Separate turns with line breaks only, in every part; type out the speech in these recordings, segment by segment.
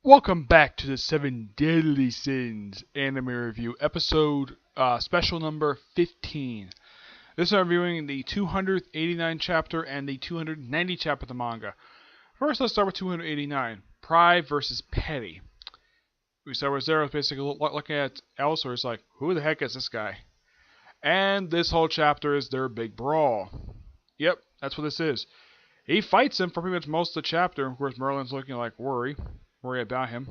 Welcome back to the Seven Deadly Sins anime review episode, special number 15. This is reviewing the 289 chapter and the 290 chapter of the manga. First, let's start with 289, Pride versus Piety. We start with Zero basically looking at Elsa, it's like, who the heck is this guy? And this whole chapter is their big brawl. Yep, that's what this is. He fights him for pretty much most of the chapter. Of course, Merlin's looking like worry about him.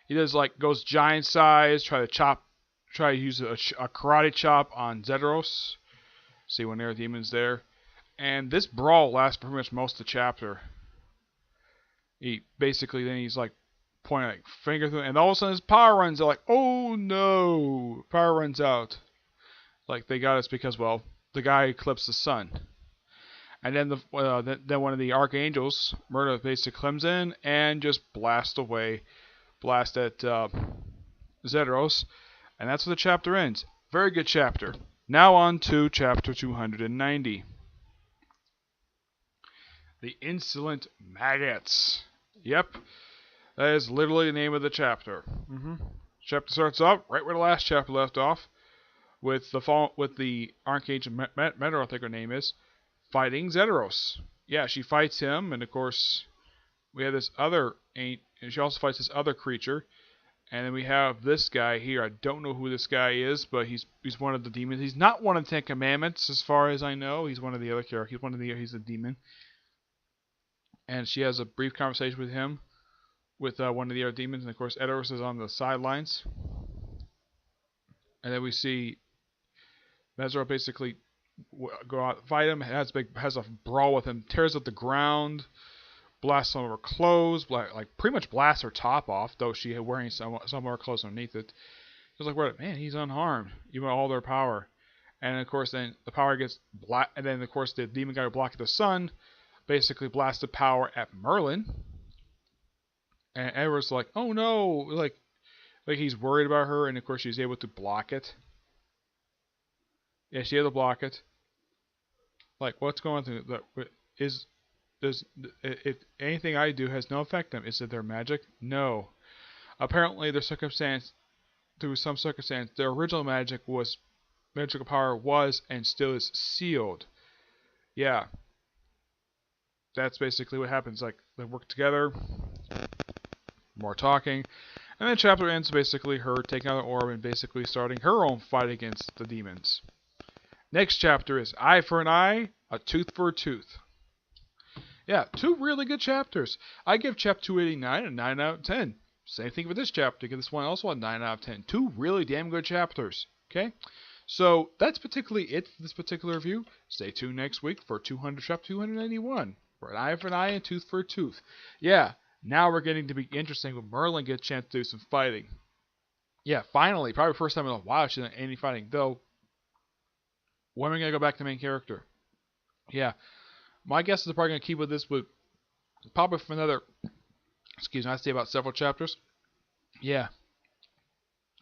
He does goes giant size, try to use a karate chop on Zedros. See when there are demons there. And this brawl lasts pretty much most of the chapter. He's pointing finger through, and all of a sudden his power runs out. Oh no, power runs out. They got us because the guy eclipsed the sun. And then then one of the archangels, Murder, basically comes in and just blast at Zedros, and that's where the chapter ends. Very good chapter. Now on to chapter 290. The Insolent Maggots. Yep, that is literally the name of the chapter. Chapter starts off right where the last chapter left off, with the archangel Mentor, I think her name is, fighting Zedros. Yeah, she fights him, and of course we have this other and she also fights this other creature, and then we have this guy here. I don't know who this guy is, but he's one of the demons. He's not one of the 10 Commandments, as far as I know. He's one of the other characters. He's a demon, and she has a brief conversation with him, with one of the other demons, and of course Zedros is on the sidelines, and then we see Mesro basically go out, fight him, has a brawl with him, tears up the ground, blasts some of her clothes, pretty much blasts her top off, though she had wearing some of her clothes underneath it. It's like, man, he's unharmed, even with all their power. And of course, then the power gets and then of course the demon guy who blocked the sun basically blasted power at Merlin. And Edward's like, oh no, like he's worried about her, and of course she's able to block it. Yeah, she had to block it. What's going on? If anything I do has no effect on them, is it their magic? No. Apparently, through some circumstance, their original magical power was and still is sealed. Yeah. That's basically what happens. They work together, more talking, and the chapter ends basically her taking out the orb and basically starting her own fight against the demons. Next chapter is Eye for an Eye, a Tooth for a Tooth. Yeah, two really good chapters. I give chapter 289 a 9 out of 10. Same thing with this chapter. Give this one also a 9 out of 10. Two really damn good chapters. Okay? So, that's particularly it for this particular review. Stay tuned next week for chapter 291. For an eye for an eye and tooth for a tooth. Yeah, now we're getting to be interesting when Merlin gets a chance to do some fighting. Yeah, finally. Probably the first time in a while she's done any fighting. Though, when are we going to go back to the main character? Yeah. My guess is they're probably going to keep with this probably for another, I'd say about several chapters. Yeah.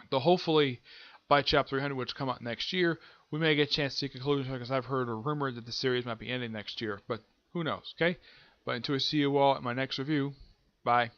Though hopefully by chapter 300, which will come out next year, we may get a chance to see a conclusion, because I've heard a rumor that the series might be ending next year. But who knows, okay? But until I see you all at my next review, bye.